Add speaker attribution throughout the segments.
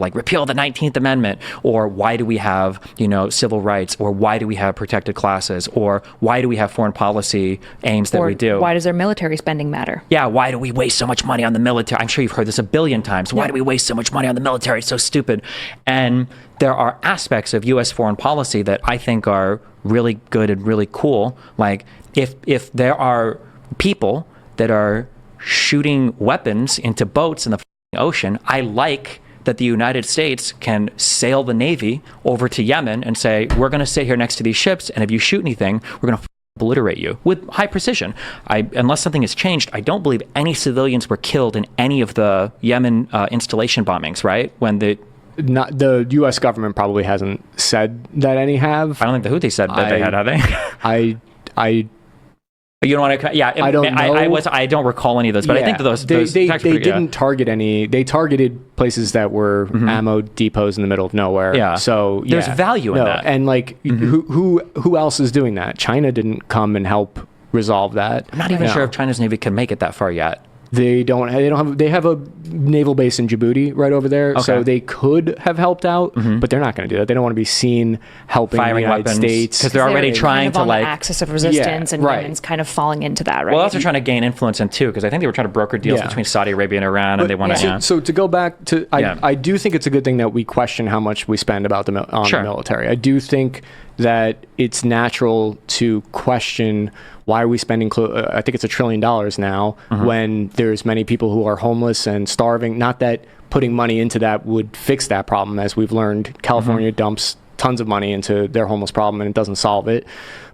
Speaker 1: like repeal the 19th Amendment, or why do we have, civil rights, or why do we have protected classes, or why do we have foreign policy aims that we do?
Speaker 2: Why does our military spending matter?
Speaker 1: Yeah, why do we waste so much money on the military? I'm sure you've heard this a billion times. Why do we waste so much money on the military? It's so stupid. And there are aspects of U.S. foreign policy that I think are really good and really cool. Like if there are people that are shooting weapons into boats in the ocean, I like that the United States can sail the Navy over to Yemen and say, we're going to sit here next to these ships, and if you shoot anything, we're going to obliterate you with high precision. Unless something has changed, I don't believe any civilians were killed in any of the Yemen installation bombings, right? When the
Speaker 3: U.S. government probably hasn't said that any have.
Speaker 1: I don't think the Houthis said that they had, have they? You don't want to, yeah.
Speaker 3: I don't know.
Speaker 1: I don't recall any of those, but I think that those
Speaker 3: they didn't target any. They targeted places that were ammo depots in the middle of nowhere.
Speaker 1: Yeah.
Speaker 3: So
Speaker 1: there's value in that.
Speaker 3: And like, who else is doing that? China didn't come and help resolve that.
Speaker 1: I'm not even sure if China's Navy can make it that far yet.
Speaker 3: They have a naval base in Djibouti right over there, so they could have helped out, but they're not going to do that. They don't want to be seen helping
Speaker 1: firing
Speaker 3: the United
Speaker 1: weapons
Speaker 3: States
Speaker 1: because they're already trying to
Speaker 2: on the axis of resistance, and Yemen's kind of falling into that, right?
Speaker 1: Well, also trying to gain influence in too, because I think they were trying to broker deals between Saudi Arabia and Iran, and they want to.
Speaker 3: So to go back to, I do think it's a good thing that we question how much we spend on the military. I do think that it's natural to question why are we spending, I think it's $1 trillion now, when there's many people who are homeless and starving. Not that putting money into that would fix that problem. As we've learned, California dumps tons of money into their homeless problem and it doesn't solve it.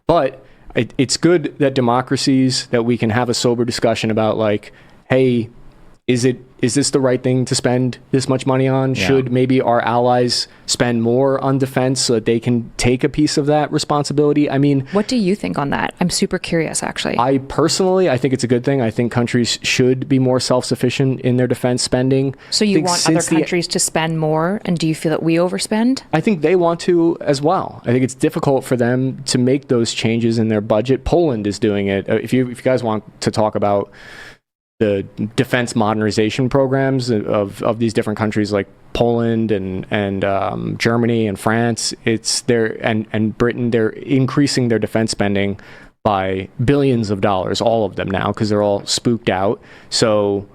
Speaker 3: But it's good that democracies, that we can have a sober discussion about like, hey, is this the right thing to spend this much money on? Yeah. Should maybe our allies spend more on defense so that they can take a piece of that responsibility? I mean,
Speaker 2: what do you think on that? I'm super curious, actually.
Speaker 3: I think it's a good thing. I think countries should be more self-sufficient in their defense spending.
Speaker 2: So you want other countries to spend more, and do you feel that we overspend?
Speaker 3: I think they want to as well. I think it's difficult for them to make those changes in their budget. Poland is doing it. If you guys want to talk about the defense modernization programs of these different countries like Poland and Germany and France, and Britain, they're increasing their defense spending by billions of dollars, all of them now, because they're all spooked out. So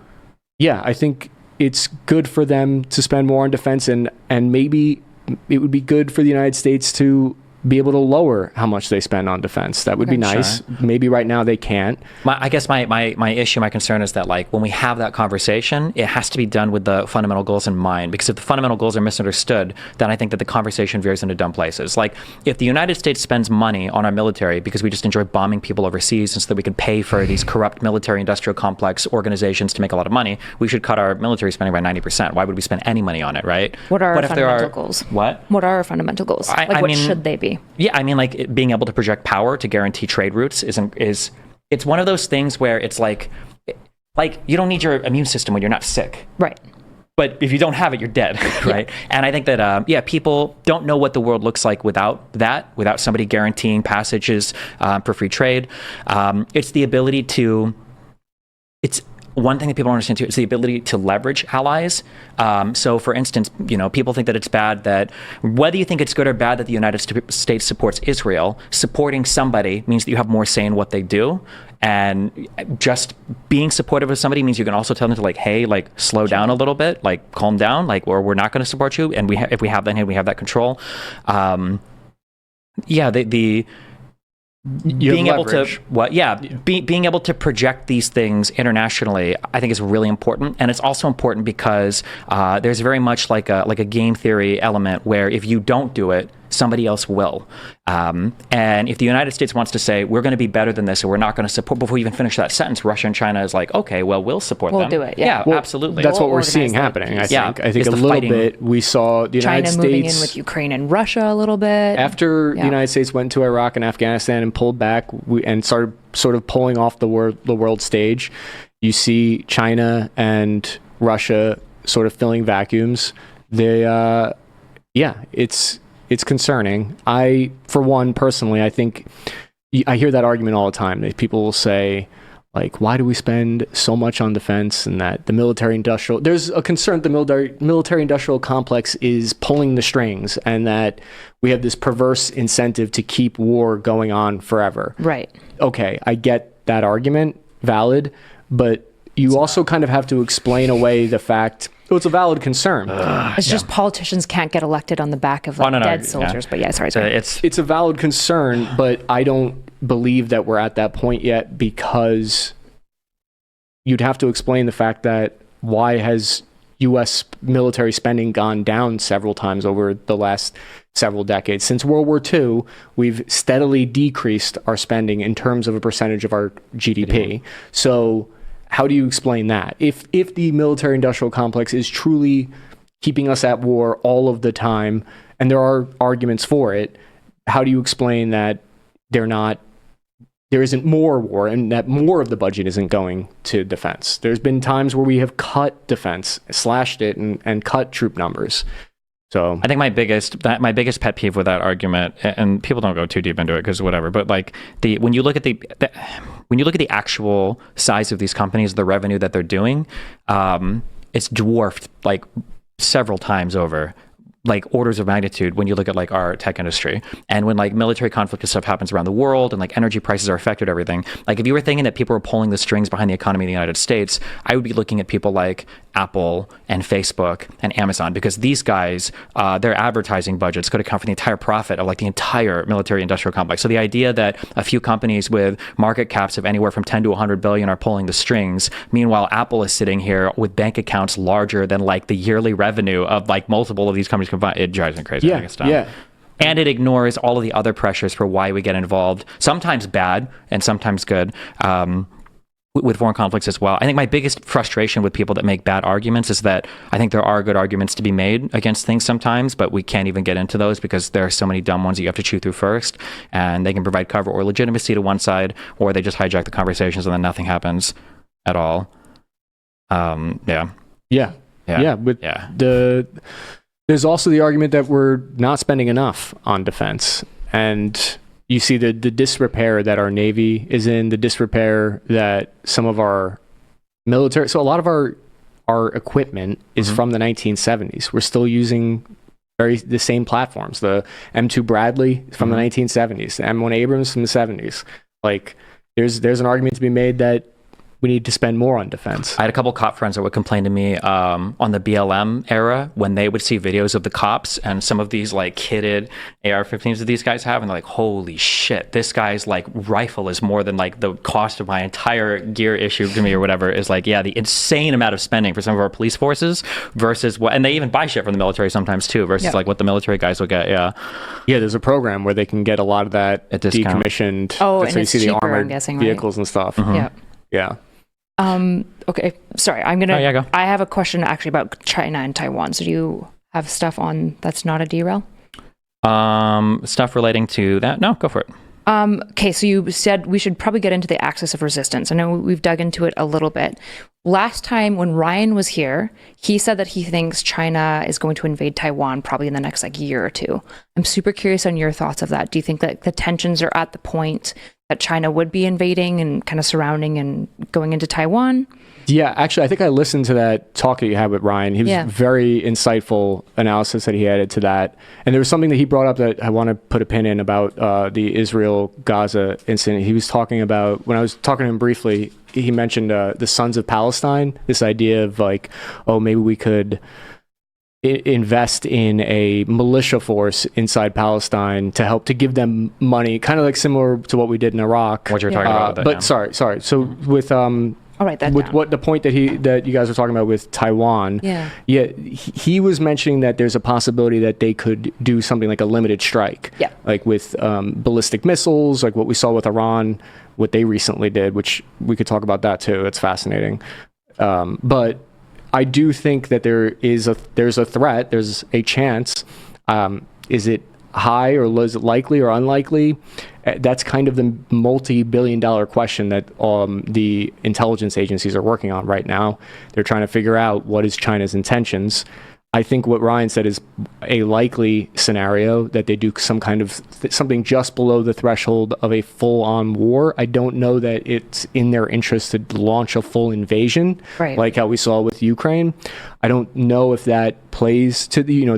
Speaker 3: yeah, I think it's good for them to spend more on defense, and maybe it would be good for the United States to be able to lower how much they spend on defense. That would be nice. Sure. Maybe right now they can't.
Speaker 1: I guess my issue, my concern is that like when we have that conversation, it has to be done with the fundamental goals in mind. Because if the fundamental goals are misunderstood, then I think that the conversation veers into dumb places. Like if the United States spends money on our military because we just enjoy bombing people overseas and so that we can pay for these corrupt military industrial complex organizations to make a lot of money, we should cut our military spending by 90%. Why would we spend any money on it, right?
Speaker 2: What are our fundamental goals?
Speaker 1: What
Speaker 2: are our fundamental goals? What should they be?
Speaker 1: Yeah, I mean, like being able to project power to guarantee trade routes is it's one of those things where it's like you don't need your immune system when you're not sick,
Speaker 2: right?
Speaker 1: But if you don't have it, you're dead, right? Yeah. And I think that people don't know what the world looks like without somebody guaranteeing passages for free trade. It's the ability to. It's one thing that people don't understand too is the ability to leverage allies. So for instance, people think that it's bad that whether you think it's good or bad that the United States supports Israel, supporting somebody means that you have more say in what they do. And just being supportive of somebody means you can also tell them to like, hey, like slow down a little bit, like calm down, like, or we're not going to support you. And if we have that hand, we have that control. Being able to project these things internationally, I think is really important, and it's also important because there's very much like a game theory element where if you don't do it, somebody else will. And if the United States wants to say we're going to be better than this, or we're not going to support, before we even finish that sentence, Russia and China is like, okay, well, we'll support them.
Speaker 2: We'll do it. Yeah,
Speaker 1: well, absolutely.
Speaker 3: That's what we're seeing happening. I think a little bit. We saw the United States
Speaker 2: moving in with Ukraine and Russia a little bit
Speaker 3: after the United States went to Iraq and Afghanistan and pulled back and started sort of pulling off the world stage. You see China and Russia sort of filling vacuums. It's concerning. For one, personally, I think I hear that argument all the time. That people will say, like, why do we spend so much on defense, and that the military-industrial... There's a concern that the military-industrial complex is pulling the strings, and that we have this perverse incentive to keep war going on forever.
Speaker 2: Right.
Speaker 3: Okay, I get that argument, valid, but you also kind of have to explain away the fact... it's a valid concern.
Speaker 2: It's just politicians can't get elected on the back of dead soldiers. But yeah, sorry.
Speaker 3: It's a valid concern, but I don't believe that we're at that point yet, because you'd have to explain the fact that why has U.S. military spending gone down several times over the last several decades. Since World War II, we've steadily decreased our spending in terms of a percentage of our GDP. So how do you explain that? If the military-industrial complex is truly keeping us at war all of the time, and there are arguments for it, how do you explain that there isn't more war, and that more of the budget isn't going to defense? There's been times where we have cut defense, slashed it, and cut troop numbers. So
Speaker 1: I think my biggest pet peeve with that argument, and people don't go too deep into it because whatever, but like when you look at the actual size of these companies, the revenue that they're doing, it's dwarfed like several times over, like orders of magnitude, when you look at like our tech industry. And when like military conflict and stuff happens around the world, and like energy prices are affected, everything, like if you were thinking that people were pulling the strings behind the economy of the United States, I would be looking at people like Apple and Facebook and Amazon, because these guys, their advertising budgets could account for the entire profit of like the entire military industrial complex. So the idea that a few companies with market caps of anywhere from 10 to 100 billion are pulling the strings, meanwhile Apple is sitting here with bank accounts larger than like the yearly revenue of like multiple of these companies combined, it drives me crazy.
Speaker 3: Yeah.
Speaker 1: And it ignores all of the other pressures for why we get involved, sometimes bad and sometimes good, with foreign conflicts as well. I think my biggest frustration with people that make bad arguments is that I think there are good arguments to be made against things sometimes, but we can't even get into those because there are so many dumb ones that you have to chew through first, and they can provide cover or legitimacy to one side, or they just hijack the conversations and then nothing happens at all.
Speaker 3: There's also the argument that we're not spending enough on defense, and you see the disrepair that our Navy is in, the disrepair that some of our military... So a lot of our equipment is from the 1970s. We're still using the same platforms. The M2 Bradley from the 1970s, the M1 Abrams from the 70s. Like, there's an argument to be made that we need to spend more on defense.
Speaker 1: I had a couple cop friends that would complain to me on the BLM era when they would see videos of the cops and some of these like kitted AR-15s that these guys have, and they're like, holy shit, this guy's like rifle is more than like the cost of my entire gear issued to me or whatever. Is like, yeah, the insane amount of spending for some of our police forces versus what, and they even buy shit from the military sometimes too, versus like what the military guys will get. Yeah,
Speaker 3: there's a program where they can get a lot of that decommissioned.
Speaker 2: Oh,
Speaker 3: that's
Speaker 2: and
Speaker 3: so you see
Speaker 2: cheaper,
Speaker 3: the armored
Speaker 2: I'm guessing,
Speaker 3: vehicles and stuff. Yeah.
Speaker 2: Okay, sorry, I'm gonna.
Speaker 1: Oh, yeah, go.
Speaker 2: I have a question actually about China and Taiwan. So do you have stuff on that's not a derail?
Speaker 1: Stuff relating to that? No, go for it.
Speaker 2: Okay, so you said we should probably get into the axis of resistance. I know we've dug into it a little bit. Last time when Ryan was here, he said that he thinks China is going to invade Taiwan probably in the next like year or two. I'm super curious on your thoughts of that. Do you think that the tensions are at the point that China would be invading and kind of surrounding and going into Taiwan?
Speaker 3: Yeah, actually, I think I listened to that talk that you had with Ryan. He was very insightful analysis that he added to that. And there was something that he brought up that I want to put a pin in about the Israel-Gaza incident. He was talking about, when I was talking to him briefly, he mentioned the Sons of Palestine, this idea of like, oh, maybe we could invest in a militia force inside Palestine to help to give them money, kind of like similar to what we did in Iraq.
Speaker 1: What you're talking about with that,
Speaker 3: sorry. So with
Speaker 2: I'll write that down.
Speaker 3: What the point that you guys were talking about with Taiwan, he was mentioning that there's a possibility that they could do something like a limited strike, like with ballistic missiles, like what we saw with Iran, what they recently did, which we could talk about that too. It's fascinating, but I do think that there's a threat, there's a chance. Is it high or is it likely or unlikely? That's kind of the multi-billion-dollar question that the intelligence agencies are working on right now. They're trying to figure out what is China's intentions. I think what Ryan said is a likely scenario, that they do some kind of something just below the threshold of a full-on war. I don't know that it's in their interest to launch a full invasion,
Speaker 2: right,
Speaker 3: like how we saw with Ukraine. I don't know if that plays to the, they